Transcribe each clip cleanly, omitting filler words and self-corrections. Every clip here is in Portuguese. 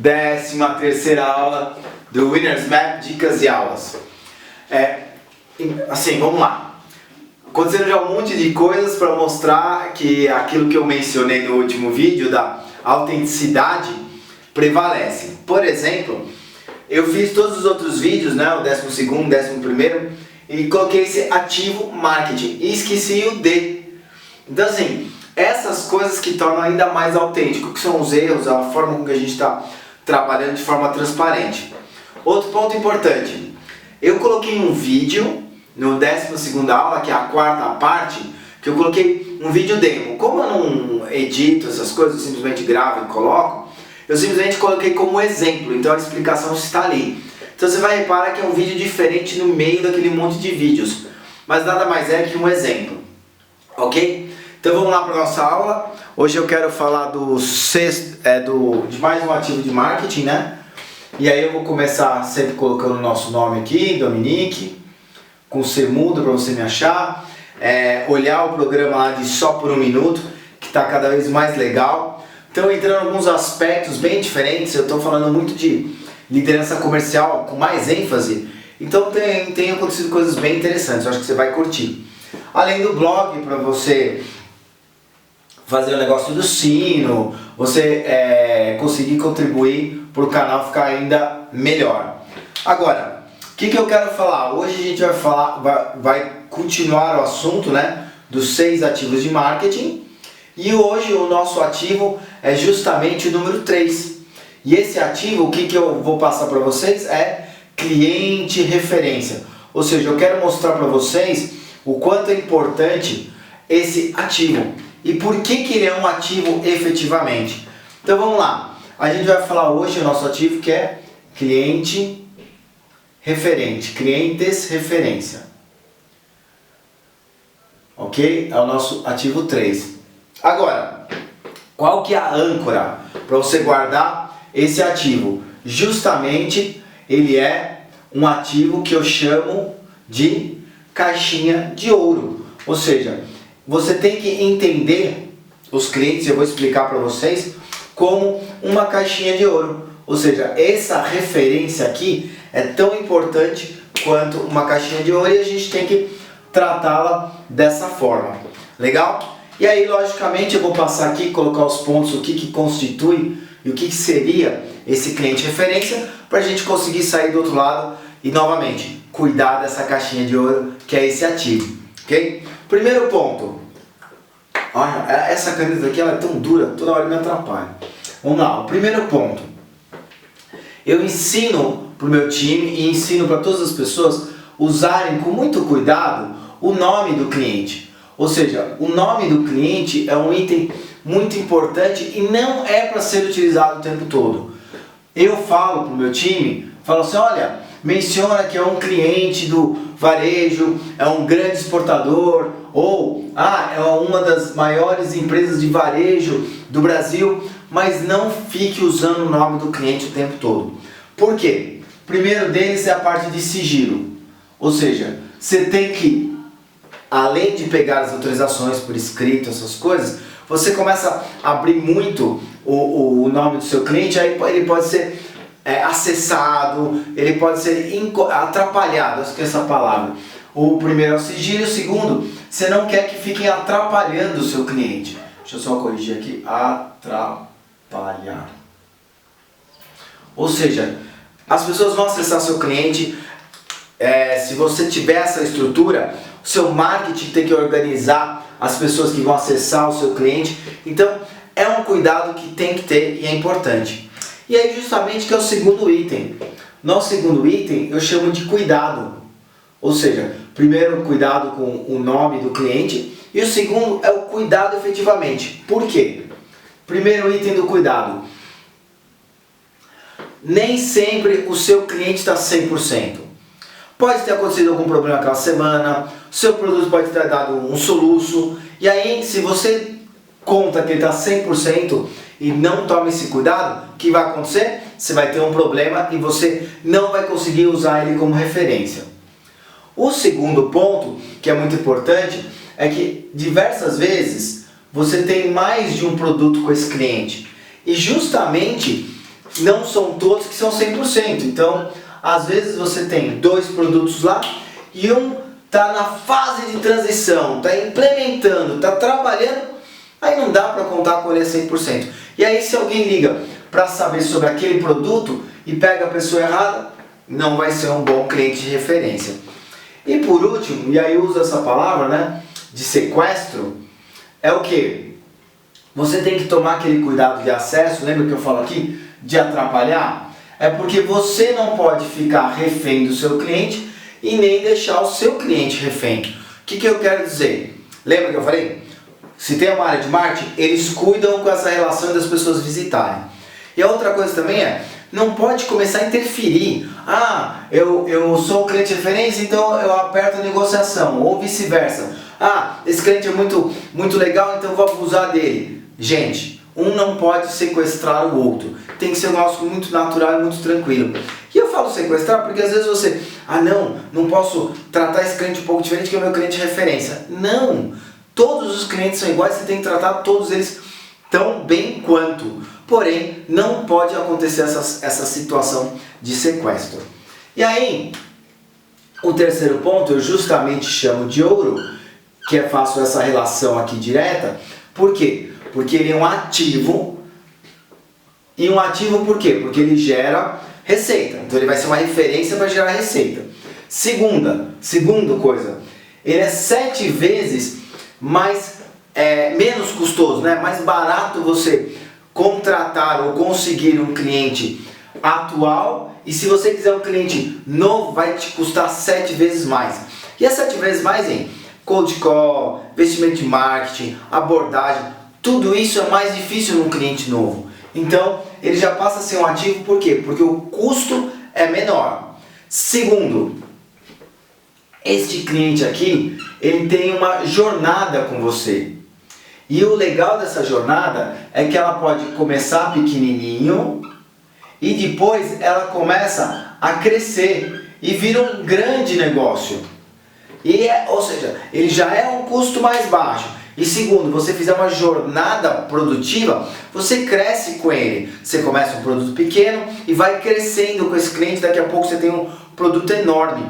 13ª aula do Winners Map, dicas e aulas. Assim, vamos lá. Aconteceram já um monte de coisas para mostrar que aquilo que eu mencionei no último vídeo da autenticidade prevalece. Por exemplo, eu fiz todos os outros vídeos, né, o 12º, 11º, e coloquei esse ativo marketing e esqueci o D. Então assim, essas coisas que tornam ainda mais autêntico, que são os erros, a forma como que a gente está trabalhando de forma transparente. Outro ponto importante, eu coloquei um vídeo no 12ª aula, que é a 4ª parte, que eu coloquei um vídeo demo. Como eu não edito essas coisas, eu simplesmente gravo e coloco, eu simplesmente coloquei como exemplo, então a explicação está ali. Então você vai reparar que é um vídeo diferente no meio daquele monte de vídeos, mas nada mais é que um exemplo, ok? Então vamos lá para a nossa aula. Hoje eu quero falar de mais um ativo de marketing, né? E aí eu vou começar sempre colocando o nosso nome aqui, Dominique, com C mudo para você me achar. Olhar o programa lá de Só por um Minuto, que está cada vez mais legal. Então entrando em alguns aspectos bem diferentes, eu estou falando muito de liderança comercial com mais ênfase. Então tem acontecido coisas bem interessantes, eu acho que você vai curtir. Além do blog, para você fazer o negócio do sino, você conseguir contribuir para o canal ficar ainda melhor. Agora, o que eu quero falar? Hoje a gente vai continuar o assunto, né, dos 6 ativos de marketing, e hoje o nosso ativo é justamente o número 3. E esse ativo, o que eu vou passar para vocês é cliente referência. Ou seja, eu quero mostrar para vocês o quanto é importante esse ativo. E por que ele é um ativo efetivamente? Então vamos lá. A gente vai falar hoje o nosso ativo que é cliente referente, clientes referência. Ok? É o nosso ativo 3. Agora, qual que é a âncora para você guardar esse ativo? Justamente ele é um ativo que eu chamo de caixinha de ouro. Ou seja, você tem que entender os clientes, eu vou explicar para vocês, como uma caixinha de ouro. Ou seja, essa referência aqui é tão importante quanto uma caixinha de ouro e a gente tem que tratá-la dessa forma. Legal? E aí, logicamente, eu vou passar aqui, colocar os pontos, o que constitui e o que seria esse cliente referência, para a gente conseguir sair do outro lado e, novamente, cuidar dessa caixinha de ouro que é esse ativo. Ok? Primeiro ponto. Olha, essa caneta aqui ela é tão dura, toda hora me atrapalha. Vamos lá, o primeiro ponto. Eu ensino para o meu time e ensino para todas as pessoas usarem com muito cuidado o nome do cliente. Ou seja, o nome do cliente é um item muito importante e não é para ser utilizado o tempo todo. Eu falo para o meu time, falo assim, olha, menciona que é um cliente do varejo, é um grande exportador, ou é uma das maiores empresas de varejo do Brasil, mas não fique usando o nome do cliente o tempo todo. Por quê? Primeiro deles é a parte de sigilo, ou seja, você tem que, além de pegar as autorizações por escrito, essas coisas, você começa a abrir muito o nome do seu cliente, aí ele pode ser acessado, ele pode ser atrapalhado, acho que é essa palavra. O primeiro é o sigilo, o segundo, você não quer que fiquem atrapalhando o seu cliente. Deixa eu só corrigir aqui, atrapalhar. Ou seja, as pessoas vão acessar seu cliente, se você tiver essa estrutura, o seu marketing tem que organizar as pessoas que vão acessar o seu cliente, então é um cuidado que tem que ter e é importante. E aí justamente que é o segundo item. Nosso segundo item eu chamo de cuidado. Ou seja, primeiro cuidado com o nome do cliente e o segundo é o cuidado efetivamente. Por quê? Primeiro item do cuidado. Nem sempre o seu cliente está 100%. Pode ter acontecido algum problema aquela semana, o seu produto pode ter dado um soluço, e aí se você conta que ele está 100% e não toma esse cuidado, o que vai acontecer? Você vai ter um problema e você não vai conseguir usar ele como referência. O segundo ponto, que é muito importante, é que diversas vezes você tem mais de um produto com esse cliente. E justamente não são todos que são 100%. Então, às vezes você tem 2 produtos lá e um está na fase de transição, está implementando, está trabalhando, aí não dá para contar com ele a 100%. E aí se alguém liga para saber sobre aquele produto e pega a pessoa errada, não vai ser um bom cliente de referência. E por último, e aí uso essa palavra, né, de sequestro, é o que? Você tem que tomar aquele cuidado de acesso, lembra que eu falo aqui, de atrapalhar? É porque você não pode ficar refém do seu cliente e nem deixar o seu cliente refém. O que eu quero dizer? Lembra que eu falei? Se tem uma área de marketing, eles cuidam com essa relação das pessoas visitarem. E a outra coisa também não pode começar a interferir. Ah, eu sou um cliente de referência, então eu aperto a negociação, ou vice-versa. Ah, esse cliente é muito legal, então eu vou abusar dele. Gente, um não pode sequestrar o outro. Tem que ser um negócio muito natural e muito tranquilo. E eu falo sequestrar porque às vezes você... Ah não posso tratar esse cliente um pouco diferente que é o meu cliente de referência. Não! Todos os clientes são iguais, você tem que tratar todos eles tão bem quanto. Porém, não pode acontecer essa situação de sequestro. E aí, o terceiro ponto eu justamente chamo de ouro, que faço essa relação aqui direta. Por quê? Porque ele é um ativo. E um ativo por quê? Porque ele gera receita. Então ele vai ser uma referência para gerar receita. Segunda coisa, ele é 7 vezes menos custoso, né? Mais barato você contratar ou conseguir um cliente atual, e se você quiser um cliente novo vai te custar 7 vezes mais. E é 7 vezes mais em cold call, investimento de marketing, abordagem, tudo isso é mais difícil num cliente novo. Então ele já passa a ser um ativo, por quê? Porque o custo é menor. Segundo, este cliente aqui, ele tem uma jornada com você. E o legal dessa jornada é que ela pode começar pequenininho e depois ela começa a crescer e vira um grande negócio. Ou seja, ele já é um custo mais baixo. E segundo, você fizer uma jornada produtiva, você cresce com ele. Você começa um produto pequeno e vai crescendo com esse cliente, daqui a pouco você tem um produto enorme.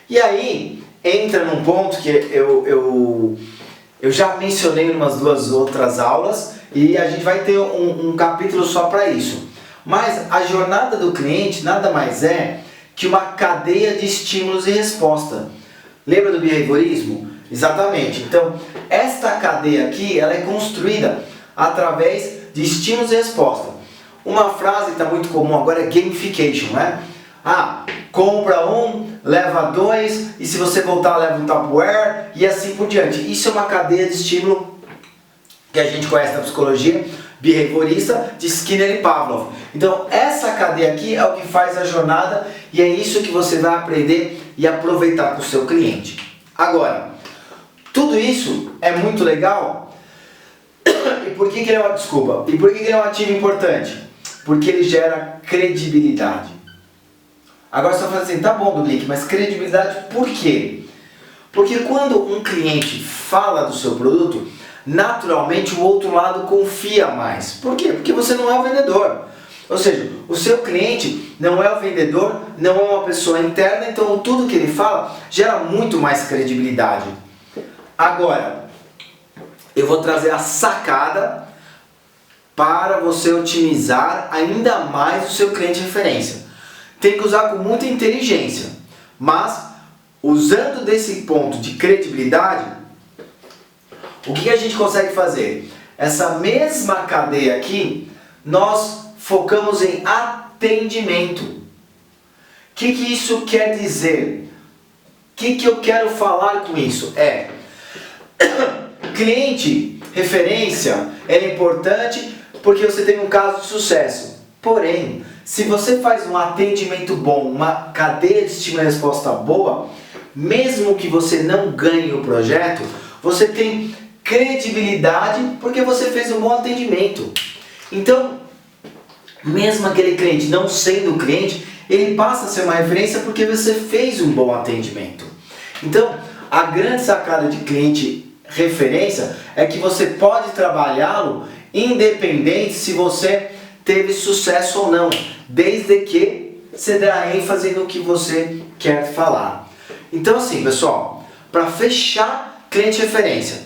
E aí, entra num ponto que eu já mencionei em umas 2 outras aulas e a gente vai ter um capítulo só para isso. Mas a jornada do cliente nada mais é que uma cadeia de estímulos e resposta. Lembra do behaviorismo? Exatamente. Então, esta cadeia aqui, ela é construída através de estímulos e resposta. Uma frase que está muito comum agora é gamification, né? Ah, compra 1, leva 2, e se você voltar leva um Tupperware, e assim por diante. Isso é uma cadeia de estímulo que a gente conhece na psicologia behaviorista de Skinner e Pavlov. Então essa cadeia aqui é o que faz a jornada e é isso que você vai aprender e aproveitar com o seu cliente. Agora, tudo isso é muito legal. E por que ele é uma desculpa? E por que ele é um ativo importante? Porque ele gera credibilidade. Agora você vai falar assim, tá bom, Dublique, mas credibilidade por quê? Porque quando um cliente fala do seu produto, naturalmente o outro lado confia mais. Por quê? Porque você não é o vendedor. Ou seja, o seu cliente não é o vendedor, não é uma pessoa interna, então tudo que ele fala gera muito mais credibilidade. Agora, eu vou trazer a sacada para você otimizar ainda mais o seu cliente de referência. Tem que usar com muita inteligência, mas usando desse ponto de credibilidade, o que a gente consegue fazer? Essa mesma cadeia aqui, nós focamos em atendimento. O que isso quer dizer? O que eu quero falar com isso? Cliente, referência, é importante porque você tem um caso de sucesso. Porém, se você faz um atendimento bom, uma cadeia de estímulo e resposta boa, mesmo que você não ganhe o projeto, você tem credibilidade porque você fez um bom atendimento. Então, mesmo aquele cliente não sendo cliente, ele passa a ser uma referência porque você fez um bom atendimento. Então, a grande sacada de cliente referência é que você pode trabalhá-lo independente se você teve sucesso ou não, desde que você dê ênfase no que você quer falar. Então assim, pessoal, para fechar cliente referência,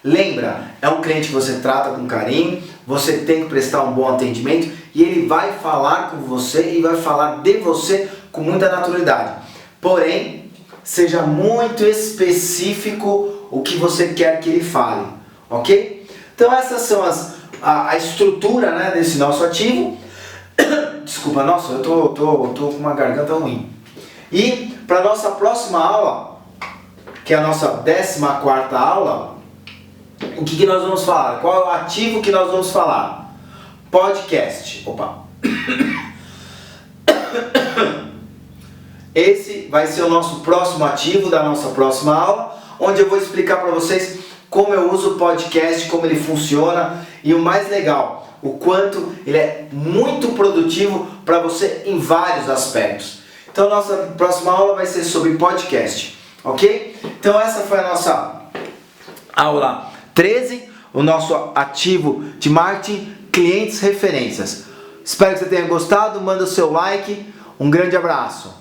lembra, é um cliente que você trata com carinho, você tem que prestar um bom atendimento e ele vai falar com você e vai falar de você com muita naturalidade. Porém, seja muito específico o que você quer que ele fale, ok? Então essas são a estrutura, né, desse nosso ativo. Desculpa, nossa, eu tô com uma garganta ruim. E para nossa próxima aula, que é a nossa 14ª aula, o que nós vamos falar? Qual é o ativo que nós vamos falar? Podcast. Opa. Esse vai ser o nosso próximo ativo da nossa próxima aula, onde eu vou explicar para vocês como eu uso o podcast, como ele funciona e o mais legal, o quanto ele é muito produtivo para você em vários aspectos. Então nossa próxima aula vai ser sobre podcast, ok? Então essa foi a nossa aula 13, o nosso ativo de marketing, clientes referências. Espero que você tenha gostado, manda o seu like, um grande abraço.